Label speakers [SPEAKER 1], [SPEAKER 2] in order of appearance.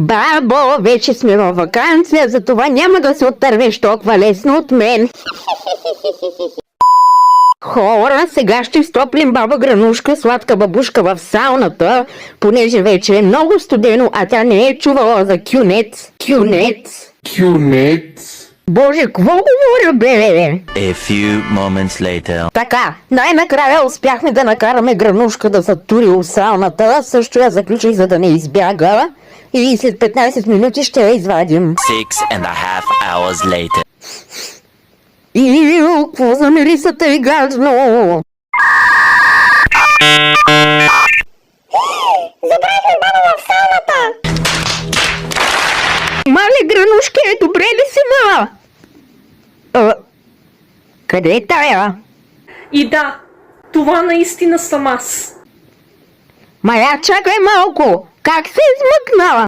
[SPEAKER 1] Бабо, вече сме във ваканция, затова няма да се оттървеш толкова лесно от мен. Хора, сега ще стоплим баба Гранушка, сладка бабушка в сауната, понеже вече е много студено, а тя не е чувала за кюнец.
[SPEAKER 2] Кюнец.
[SPEAKER 1] Боже, какво говоря, бе?
[SPEAKER 3] A few moments later.
[SPEAKER 1] Така, най-накрая успяхме да накараме Гранушка да се тури в сауната, също я заключих, за да не избяга, и след 15 минути ще я извадим.
[SPEAKER 3] 6.5 hours later.
[SPEAKER 1] Иу, какво за мирисата и гадно! Забравихме баба в сауната! Мале, Гранушке, добре ли си, ма? Къде е тая?
[SPEAKER 4] И да, това наистина съм аз.
[SPEAKER 1] Мая, чакай малко! Как се измъкна?